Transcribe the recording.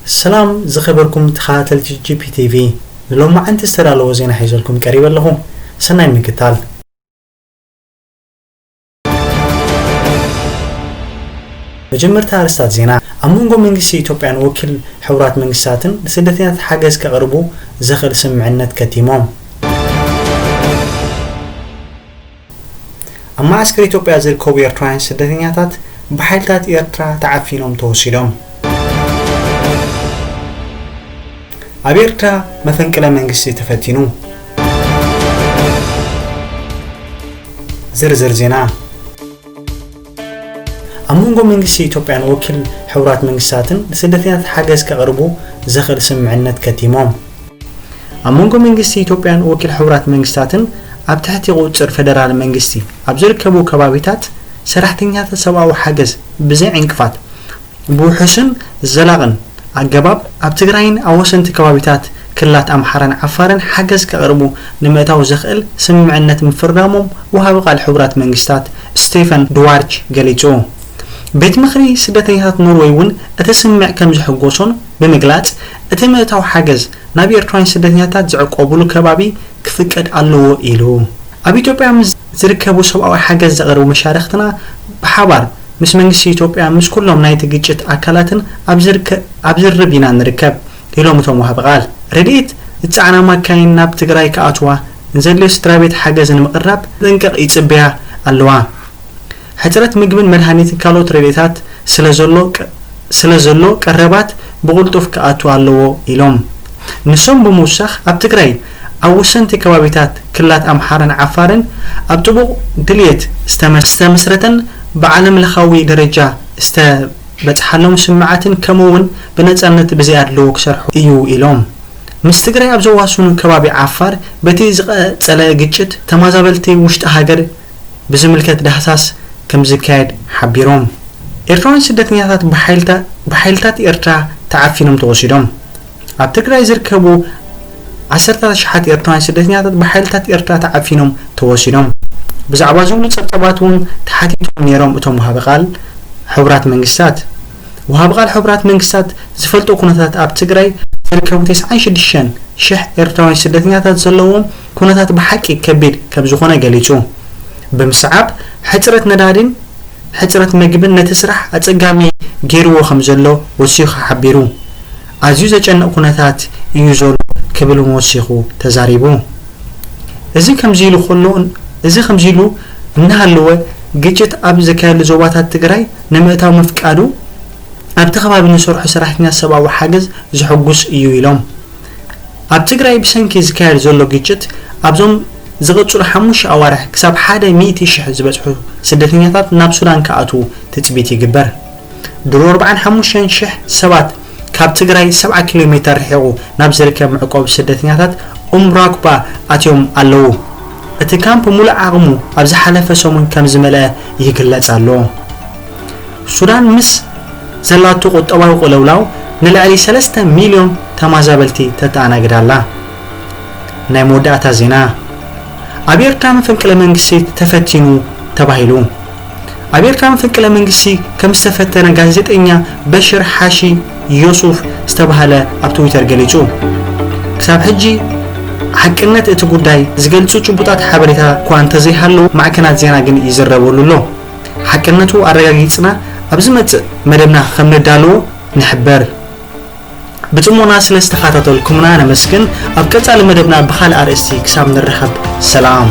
سلام زخبركم تخاتل جي بي تي في لما انت استرالو زين حيزلكم قريبا لهم سناي مكتال مجمرت هارستات زينا امونغو منغسي ኢትዮጵያን ወኪል حورات መንግስታትን ለስደተኛት ሓገዝ ከቅርቡ ዘኽል ስምዕነት ከቲሞም አማ አስከር ኢትዮጵያ ዝርከቡ ኤርትራውያን ስደተኛታት በኃይልታት ኤርትራ ተዓፊኖም ተወሲዶም አቤርታ መፈንቅለ መንግስት ተፈቲኑ ዝርዝር ዜና አሙንጎ መንግስት ኢትዮጵያን ወኪል حورات መንግስታትን ለስደተኛት ሓገዝ ከቅርቡ ዘኽል ስምዕነት ከቲሞም አሙንጎ መንግስት ኢትዮጵያን ወኪል حورات መንግስታትን ኣብ ትሕቲ ቁጥጥር ፌደራል መንግስቲ ኣብ ዝርከቡ ከባቢታት ሰራሕተኛታት ሰብኣዊ ሓገዝ ብዘይ ዕንቅፋት ብውሕስን ዘላቕን ኣገባብ ኣብ ትግራይን ኣወሰንቲ ከባቢታት ክላት ኣምሓራን ዓፋርን ሓገዝ ከቅርቡ ንምእታው ዘኽእል ስምዕነት ምፍራሞም ወሃቢ ቃል حورات መንግስታት ስቴፈን ድዋርች ገሊጹ ቤት ምኽሪ ስደተኛታት ኖርዌይ ውን እተስምዕ ከም ዝሕጎሶን ብምግላጽ እቲ ምእታው ሓገዝ ናብ ኤርትራውያን ስደተኛታት ዝዕቆቡሉ ከባቢ ክፍቀድ ኣለዎ ኢሉ ኣብ ኢትዮጵያ ዝርከቡ ሰብኣዊ ሓገዝ ዘቕርቡ መሻርክትና ብሓባር ምስ መንግስቲ ኢትዮጵያ ምስ ኩሎም ናይ ግጭት ኣካላትን ኣብ ዝርብና ንርከብ ኢሎም እቶም ወሃቢ ቃል ረድኤት እጻዕና ማካይን ናብ ትግራይ ከኣትዋ ንዘለዩ ስድራቤት ሓገዝ ንምቕራብ ጥንቅቕ ይጽብያ ኣለዋ ሕጽረት ምግብን መድሃኒትን ካልኦት ረድኤታት ስለዘሎ ቀረባት ብቁልጡፍ ከኣትዋ ኣለዎ ኢሎም ንሶም ብምውሳኽ ኣብ ትግራይ ኣብ ወሰንቲ ከባቢታት ክላት ኣምሓራን ዓፋርን ኣብ ጥቡቕ ድልየት ዝተመስረተን بعالم لخاوي درجة بتحلم سماعات كمون بنتصنت بزي أدلو كسرحو إيو إلوم مستقري أبزواسون كبابي عفار بتي زلا جتشت تمازابلتي وشت هاجر بزملكة دهساس كم زكايد حبيروم إيرتران سدتنيات بحيلتات إيرترا تعرفينهم توصيدهم أبتقري زركبو عسرت شحات إيرتران سدتنيات بحيلتات إيرترا تعرفينهم توصيدهم بزعبا زون صبطباتون تحديتهم نيرهم اتهم وهاب قال حورات منغستات وهاب قال حورات منغستات زفلطو كونتات اب تግራይ ዝርከቡ 96 ሺህ ኤርትራውያን ስደተኛታት ዘለዎም ኩነታት በሐቂ ከቢድ ከም ዝኾነ ገሊጹ ብምስዓብ ሕጽረት ነዳድን ሕጽረት ምግብን ነተስራሕ አጸጋሚ ጌርዎ ከም ዘሎ ወሲኹ ሓቢሩ ኣዝዩ ዘጨነቕ ኩነታት እዩ ዘሎ ክብል ወሲኹ ተዛሪቡ እዚ ከምዚሉ ኾሎ እዚ ከምዚሉ እናሃለወ ግጭት ኣብ ዘካየሉ ዞባታት ትግራይ ንምእታው መፍቃዱ ኣብ ተኸባቢ ንሰርሑ ሰራሕተኛታት ሰብኣዊ ሓገዝ ዝሕጉስ እዩ ኢሎም ኣብ ትግራይ ብሰንኪ ዝካየል ዘሎ ግጭት ኣብዞም ዝቕጽሉ 5 ኣዋርሕ ክሳብ 100,000 ዝበጽሑ ስደተኛታት ናብ ሱዳን ከኣትዉ ትጽቢት ይግበር ድሮ 45,000 ሰባት ካብ ትግራይ 70 ኪሎ ሜትር ርሒቑ ናብ ዝርከብ ምዕቆብ ስደተኛታት ኡምራክባ ኣትዮም ኣለዉ እቲ ካምፕ ሙሉ ዓቕሙ ኣብ ዝሓለፈ ሰሙን ከም ዝመልአ ይግለጽ ኣሎ ሱዳን ምስ ዘላቱ ቁጠባዊ ቁልውላው ንላዕሊ 3 ሚልዮን ተማዛበልቲ ተጣናግዳላ ናይ መወዳእታ ዜና ኣብ ኤርትራ መፈንቅለ መንግስቲ ተፈቲኑ ተባሂሉ ኣብ ኤርትራ መፈንቅለ መንግስቲ ከም ዝተፈተነ ጋዜጠኛ በሽር ሓሺ ዮሱፍ ዝተባሃለ ኣብ ትዊተር ገሊጹ ክሳብ ሕጂ حقنت እቲ ጉዳይ ዝገልጹ ጭቡጣት ሓበሬታ ኳንተ ዘይሃሉ ማዕከናት ዜና ግን ይዝረበሉሎ حقነቱ አረጋጊጽና ኣብዚ መጽእ መደብና ከም ነዳልዎ ንሕበር ብጽሞና ስለስተኻታተልኩምና ነመስግን ኣብ ቀጻሊ መደብና በኻል አርእስቲ ክሳብ ንረኸብ ሰላም